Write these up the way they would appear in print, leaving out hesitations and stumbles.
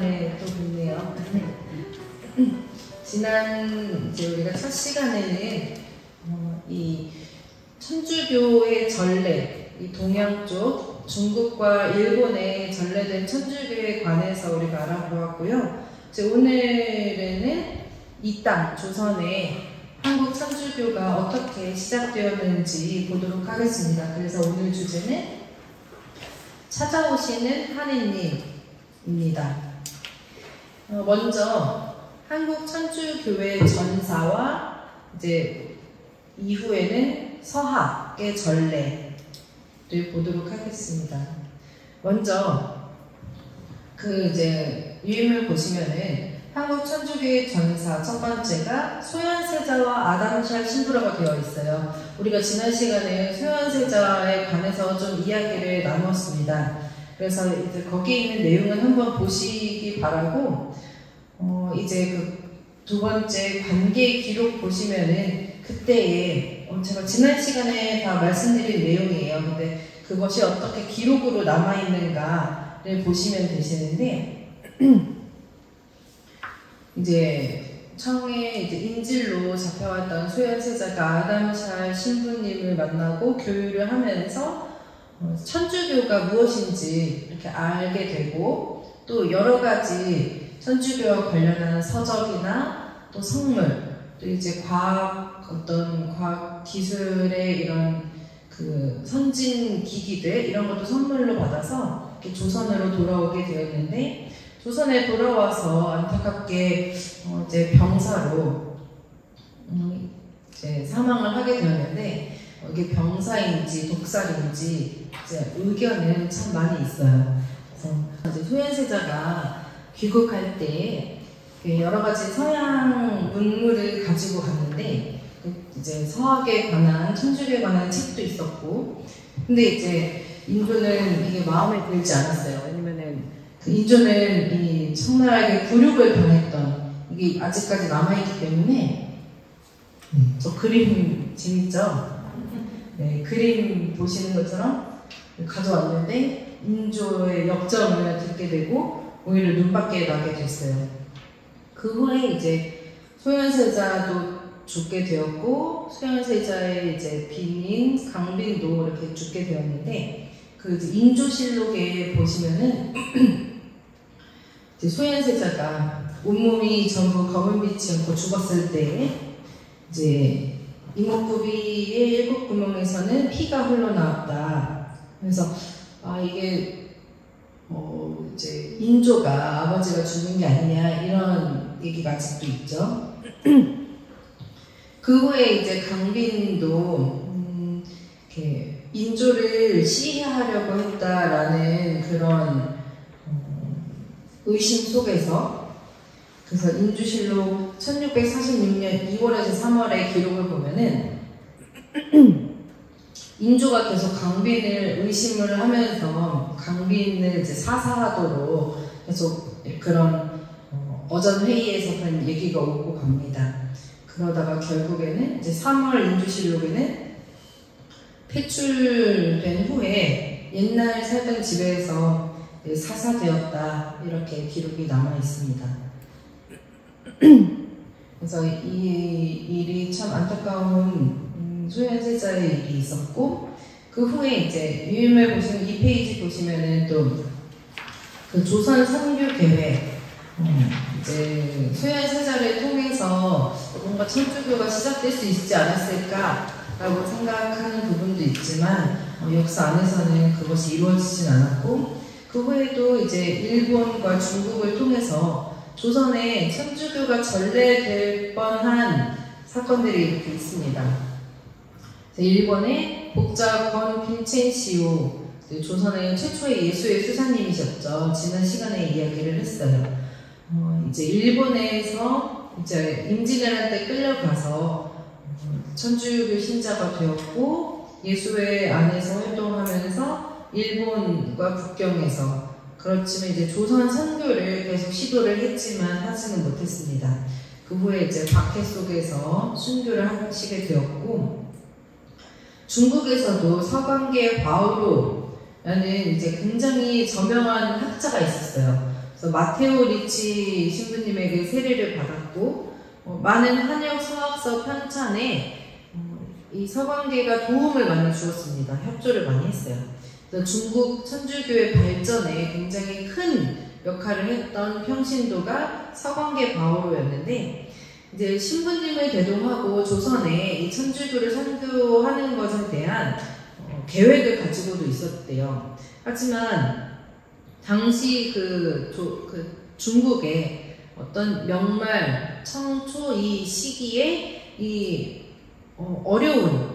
오랜만에 또 뵙네요. 지난 우리가 첫 시간에는 이 천주교의 전례, 이 동양 쪽 중국과 일본의 전래된 천주교에 관해서 우리가 알아보았고요. 이제 오늘은 이 땅 조선의 한국 천주교가 어떻게 시작되었는지 보도록 하겠습니다. 그래서 오늘 주제는 찾아오시는 하느님입니다. 먼저 한국 천주교회 전사와 이제 이후에는 서학의 전례를 보도록 하겠습니다. 먼저 이제 유인물 보시면은 한국 천주교회 전사 첫 번째가 소현세자와 아담샬 신부라고 되어 있어요. 우리가 지난 시간에 소현세자에 관해서 좀 이야기를 나눴습니다. 그래서 이제 거기에 있는 내용은 한번 보시기 바라고, 이제 두 번째 관계 기록 보시면은 그때의 제가 지난 시간에 다 말씀드린 내용이에요. 근데 그것이 어떻게 기록으로 남아있는가를 보시면 되시는데, 이제 처음에 이제 인질로 잡혀왔던 소현세자가 아담샬 신부님을 만나고 교류를 하면서 천주교가 무엇인지 이렇게 알게 되고, 또 여러 가지 천주교와 관련한 서적이나 또 성물, 또 이제 어떤 과학 기술의 이런 선진 기기들 이런 것도 선물로 받아서 이렇게 조선으로 돌아오게 되었는데, 조선에 돌아와서 안타깝게 이제 병사로 이제 사망을 하게 되었는데, 이게 병사인지 독살인지 이제 의견은 참 많이 있어요. 그래서 이제 소현세자가 귀국할 때 여러 가지 서양 문물을 가지고 갔는데, 이제 서학에 관한 천주교에 관한 책도 있었고, 근데 이제 인조는 이게 마음에 들지 않았어요. 왜냐면은 인조는 이 청나라에게 굴욕을 당했던 이게 아직까지 남아있기 때문에. 저 그림 재밌죠? 네, 그림 보시는 것처럼 가져왔는데 인조의 역정을 듣게 되고 오히려 눈밖에 나게 됐어요. 그 후에 이제 소현세자도 죽게 되었고, 소현세자의 이제 비인 강빈도 이렇게 죽게 되었는데, 인조실록에 보시면은 이제 소현세자가 온몸이 전부 검은빛이었고 죽었을 때 이제 이목구비의 7 구멍에서는 피가 흘러나왔다. 그래서 이게 이제 인조가 아버지가 죽은 게 아니냐 이런 얘기가 아직도 있죠. 그 후에 이제 강빈도 이렇게 인조를 시해하려고 했다라는 그런 의심 속에서, 그래서 인조실록 1646년 2월에서 3월의 기록을 보면은 인조가 계속 강빈을 의심을 하면서 강빈을 이제 사살하도록 계속 그런 어전 회의에서 그런 얘기가 오고 갑니다. 그러다가 결국에는 이제 3월 인조실록에는 폐출된 후에 옛날 살던 집에서 사사되었다 이렇게 기록이 남아 있습니다. 그래서 이 일이 참 안타까운 소현세자의 일이 있었고, 그 후에 이제 유인물 보시면 2페이지 보시면은 또 조선 선교 계획, 이제 소현세자를 통해서 뭔가 천주교가 시작될 수 있지 않았을까라고 생각하는 부분도 있지만, 역사 안에서는 그것이 이루어지진 않았고, 그 후에도 이제 일본과 중국을 통해서 조선에 천주교가 전래될 뻔한 사건들이 이렇게 있습니다. 일본의 복자권 빈첸시오, 조선의 최초의 예수의 수사님이셨죠. 지난 시간에 이야기를 했어요. 이제 일본에서 이제 임진왜란 끌려가서 천주교 신자가 되었고, 예수회 안에서 활동하면서 일본과 국경에서, 그렇지만 이제 조선 선교를 계속 시도를 했지만 하지는 못했습니다. 그 후에 이제 박해 속에서 순교를 하시게 되었고, 중국에서도 서강계 바오로라는 이제 굉장히 저명한 학자가 있었어요. 그래서 마테오 리치 신부님에게 세례를 받았고 많은 한역 서학서 편찬에 이 서광계가 도움을 많이 주었습니다. 협조를 많이 했어요. 그래서 중국 천주교의 발전에 굉장히 큰 역할을 했던 평신도가 서광계 바오로였는데 이제 신부님을 대동하고 조선에 이 천주교를 선교하는 것에 대한 계획을 가지고도 있었대요. 하지만 당시 중국의 어떤 명말, 청초 이 시기에 이 어려운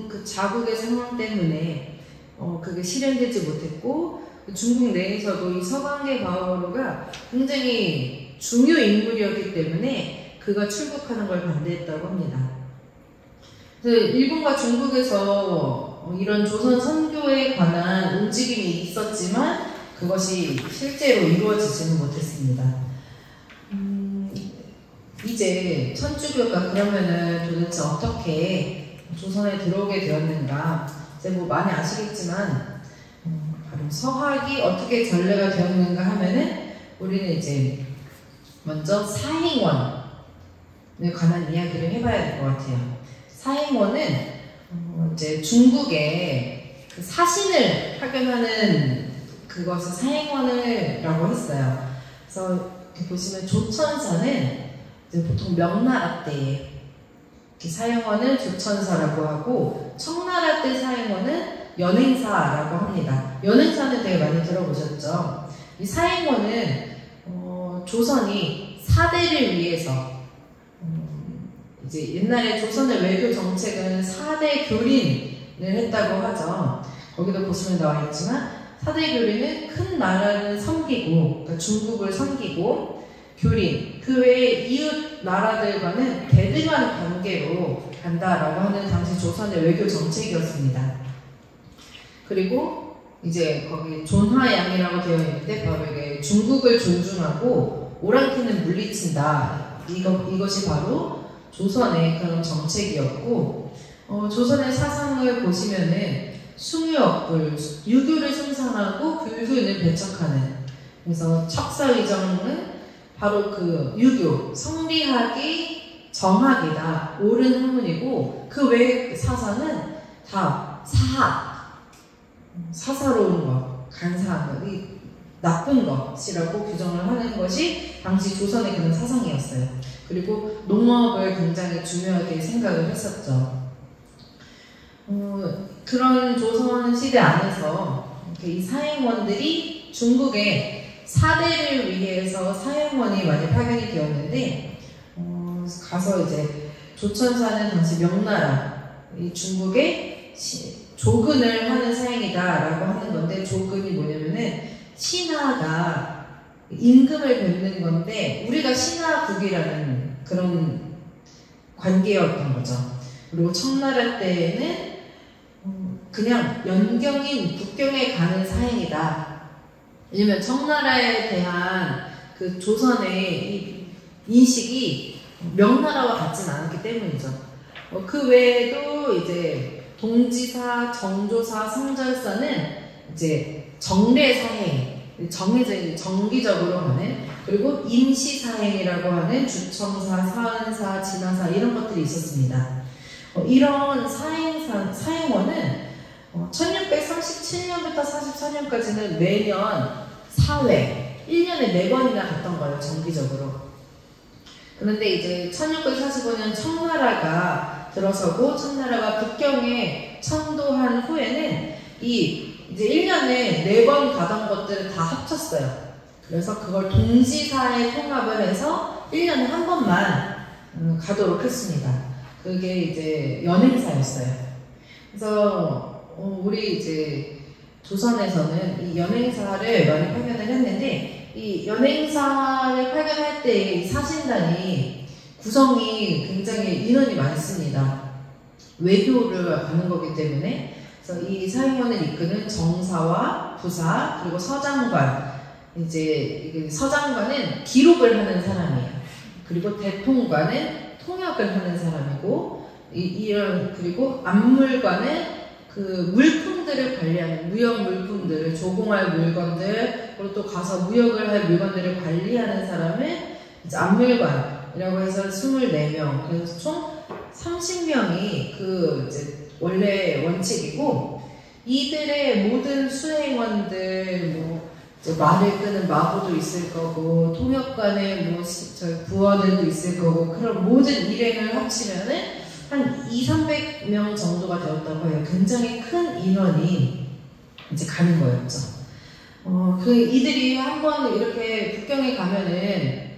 그 자국의 상황 때문에 그게 실현되지 못했고 중국 내에서도 이 서광계 바오로가 굉장히 중요 인물이었기 때문에 그가 출국하는 걸 반대했다고 합니다. 그래서 일본과 중국에서 이런 조선 선교에 관한 움직임이 있었지만 그것이 실제로 이루어지지는 못했습니다. 이제 천주교가 그러면은 도대체 어떻게 조선에 들어오게 되었는가? 이제 뭐 많이 아시겠지만 바로 서학이 어떻게 전래가 되었는가 하면은 우리는 이제 먼저 사행원에 관한 이야기를 해봐야 될 것 같아요. 사행원은 이제 중국의 그 사신을 파견하는 그것을 사행원이라고 했어요. 그래서 이렇게 보시면 조천사는 보통 명나라 때에 사행원을 조천사라고 하고 청나라 때 사행원은 연행사라고 합니다. 연행사는 되게 많이 들어보셨죠? 이 사행원은 조선이 사대를 위해서 이제 옛날에 조선의 외교 정책은 사대 교린을 했다고 하죠. 거기도 보시면 나와 있지만 사대 교린은 큰 나라를 섬기고 그러니까 중국을 섬기고 교린 그 외에 이웃 나라들과는 대등한 관계로 간다라고 하는 당시 조선의 외교 정책이었습니다. 그리고 이제 거기 존화양이라고 되어 있는데 바로 이게 중국을 존중하고 오랑캐는 물리친다. 이것이 바로 조선의 그런 정책이었고 조선의 사상을 보시면은 숭유업불, 유교를 숭상하고 불교는 배척하는 그래서 척사의정은 바로 그 유교, 성리학이 정학이다, 옳은 학문이고 그 외의 사상은 다 사학, 사사로운 것, 간사한 것, 이 나쁜 것이라고 규정을 하는 것이 당시 조선의 그런 사상이었어요. 그리고 농업을 굉장히 중요하게 생각을 했었죠. 그런 조선 시대 안에서 이 사행원들이 중국의 사대를 위해서 사행원이 많이 파견이 되었는데 가서 이제 조천사는 당시 명나라 이 중국의 조근을 하는 사행이다라고 하는 건데 조근이 뭐냐면은 신하가 임금을 뵙는 건데 우리가 신하국이라는 그런 관계였던 거죠. 그리고 청나라 때에는 그냥 연경인 북경에 가는 사행이다. 왜냐면 청나라에 대한 그 조선의 이 인식이 명나라와 같지는 않았기 때문이죠. 그 외에도 이제 동지사, 정조사, 성절사는 이제 정례사행, 정기적으로 하는 그리고 임시사행이라고 하는 주청사, 사은사, 진화사 이런 것들이 있었습니다. 이런 사행원은 1637년부터 44년까지는 매년 4회, 1년에 4번이나 갔던 거예요, 정기적으로. 그런데 이제 1645년 청나라가 들어서고 청나라가 북경에 천도한 후에는 이제 1년에 4번 가던 것들을 다 합쳤어요. 그래서 그걸 동지사에 통합을 해서 1년에 한 번만 가도록 했습니다. 그게 이제 연행사였어요. 그래서 우리 이제 조선에서는 이 연행사를 많이 파견을 했는데 이 연행사를 파견할 때 이 사신단이 구성이 굉장히 인원이 많습니다. 외교를 가는 거기 때문에 그래서 이 사행원을 이끄는 정사와 부사 그리고 서장관 이제 서장관은 기록을 하는 사람이에요. 그리고 대통관은 통역을 하는 사람이고 그리고 안물관은 그 물품들을 관리하는 무역 물품들을 조공할 물건들 그리고 또 가서 무역을 할 물건들을 관리하는 사람을 이제 안물관이라고 해서 24명 그래서 총 30명이 그 이제 원래 원칙이고 이들의 모든 수행원들 뭐 말을 끄는 마부도 있을 거고 통역관의 뭐 저희 부하들도 있을 거고 그런 모든 일행을 합치면은 한 200~300명 정도가 되었다고 해요. 굉장히 큰 인원이 이제 가는 거였죠. 그 이들이 한번 이렇게 북경에 가면은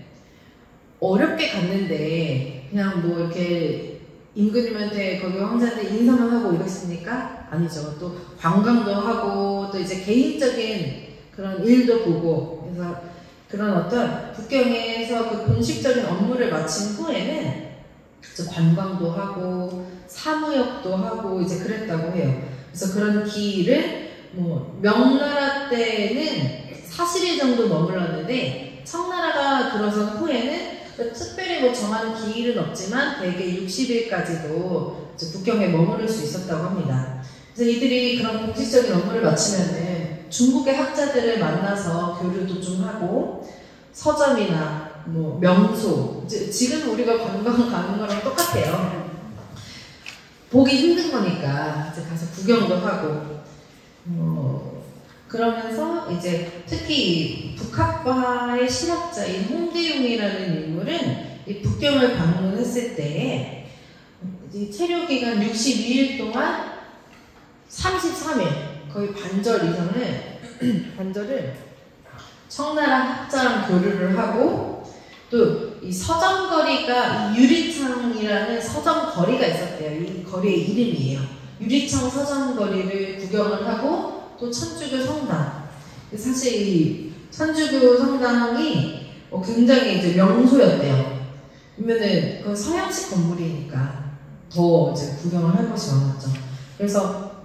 어렵게 갔는데 그냥 뭐 이렇게 임금님한테 거기 황제한테 인사만 하고 이랬습니까? 아니죠. 또 관광도 하고 또 이제 개인적인 그런 일도 보고 그래서 그런 어떤 북경에서 그 공식적인 업무를 마친 후에는 관광도 하고 사무역도 하고 이제 그랬다고 해요. 그래서 그런 기일을 뭐 명나라 때는 40일 정도 머물렀는데 청나라가 들어선 후에는 특별히 뭐 정한 기일은 없지만 대개 60일까지도 북경에 머무를 수 있었다고 합니다. 그래서 이들이 그런 공식적인 업무를 마치면은 중국의 학자들을 만나서 교류도 좀 하고 서점이나 뭐 명소 지금 우리가 관광 가는 거랑 똑같아요. 보기 힘든 거니까 이제 가서 구경도 하고 그러면서 이제 특히 북학파의 실학자인 홍대용이라는 인물은 이 북경을 방문했을 때 체류 기간 62일 동안 33일 거의 반절 이상을 반절을 청나라 학자랑 교류를 하고 또 이 서점거리가 유리창이라는 서점거리가 있었대요. 이 거리의 이름이에요. 유리창 서점거리를 구경을 하고 또 천주교 성당. 사실 이 천주교 성당이 굉장히 이제 명소였대요. 그러면은 그 서양식 건물이니까 더 이제 구경을 할 것이 많았죠. 그래서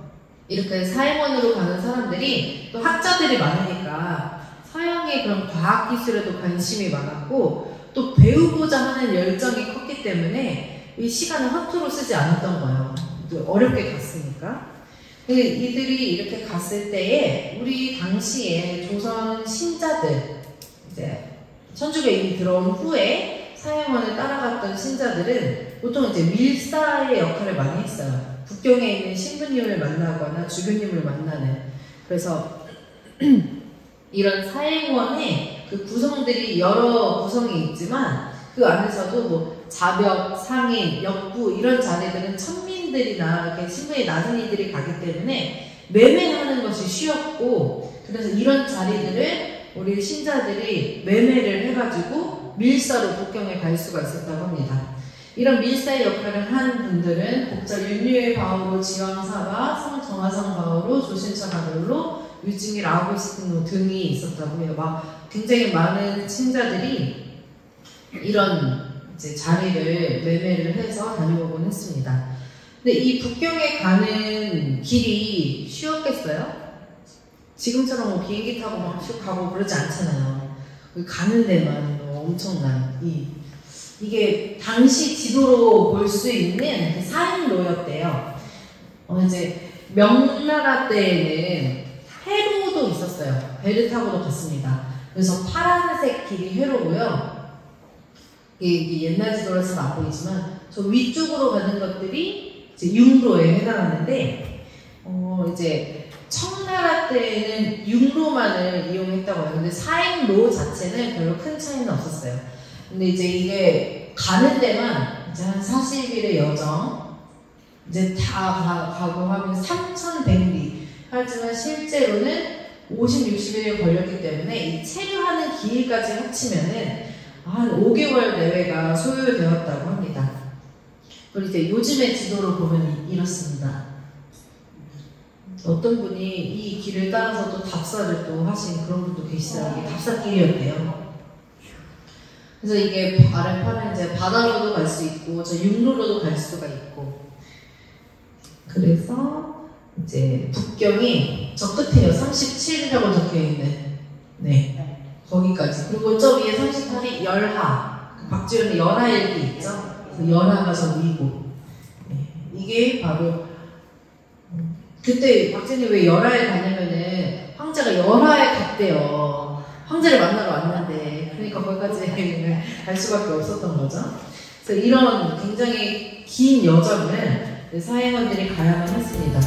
이렇게 사행원으로 가는 사람들이 또 학자들이 많으니까 서양의 그런 과학기술에도 관심이 많았고 또 배우고자 하는 열정이 컸기 때문에 이 시간을 허투루 쓰지 않았던 거예요. 또 어렵게 갔으니까. 근데 이들이 이렇게 갔을 때에 우리 당시에 조선 신자들 이제 천주교에 이미 들어온 후에 사행원을 따라갔던 신자들은 보통 이제 밀사의 역할을 많이 했어요. 북경에 있는 신부님을 만나거나 주교님을 만나는. 그래서 이런 사행원의 그 구성들이 여러 구성이 있지만 그 안에서도 뭐 자벽, 상인, 역부 이런 자리들은 천민들이나 이렇게 신분이 낮은 이들이 가기 때문에 매매하는 것이 쉬웠고 그래서 이런 자리들을 우리 신자들이 매매를 해가지고 밀사로 북경에 갈 수가 있었다고 합니다. 이런 밀사의 역할을 한 분들은 복자 윤유의 바오로 지왕사바, 성정화성 바오로 조신차 가돌로 유증일 아우구스티노 등이 있었다고 해요. 막 굉장히 많은 신자들이 이런 이제 자리를 매매를 해서 다녀오곤 했습니다. 근데 이 북경에 가는 길이 쉬웠겠어요? 지금처럼 뭐 비행기 타고 막 슉 가고 그러지 않잖아요. 가는 데만 엄청난 이게 당시 지도로 볼 수 있는 그 사행로였대요. 이제 명나라 때에는 회로도 있었어요. 배를 타고도 갔습니다. 그래서 파란색 길이 회로고요. 이게 옛날 지도라서 잘 안 보이지만 저 위쪽으로 가는 것들이 이제 육로에 해당하는데 이제 청나라 때에는 육로만을 이용했다고 해요. 근데 사행로 자체는 별로 큰 차이는 없었어요. 근데 이제 이게 가는 데만 이제 한 40일의 여정 이제 다 가고 하면 3,100리 하지만 실제로는 50, 60일이 걸렸기 때문에 이 체류하는 기일까지 합치면은 한 5개월 내외가 소요되었다고 합니다. 그리고 이제 요즘의 지도로 보면 이렇습니다. 어떤 분이 이 길을 따라서 또 답사를 또 하신 그런 분도 계시더라고요. 이게 답사길이었대요. 그래서 이게 아래판에 이제 바다로도 갈 수 있고 저 육로로도 갈 수가 있고 그래서 이제 북경이 저 끝에요. 37이라고 적혀있는 거기까지. 그리고 저 위에 38이 열하 박지원의 열하일기 있죠? 열하가 저 위고 이게 바로 그때 박제님 왜 열하에 가냐면은 황제가 열하에 갔대요. 황제를 만나러 왔는데, 그러니까 거기까지 갈 수밖에 없었던 거죠. 그래서 이런 굉장히 긴 여정을 사행원들이 가야만 했습니다.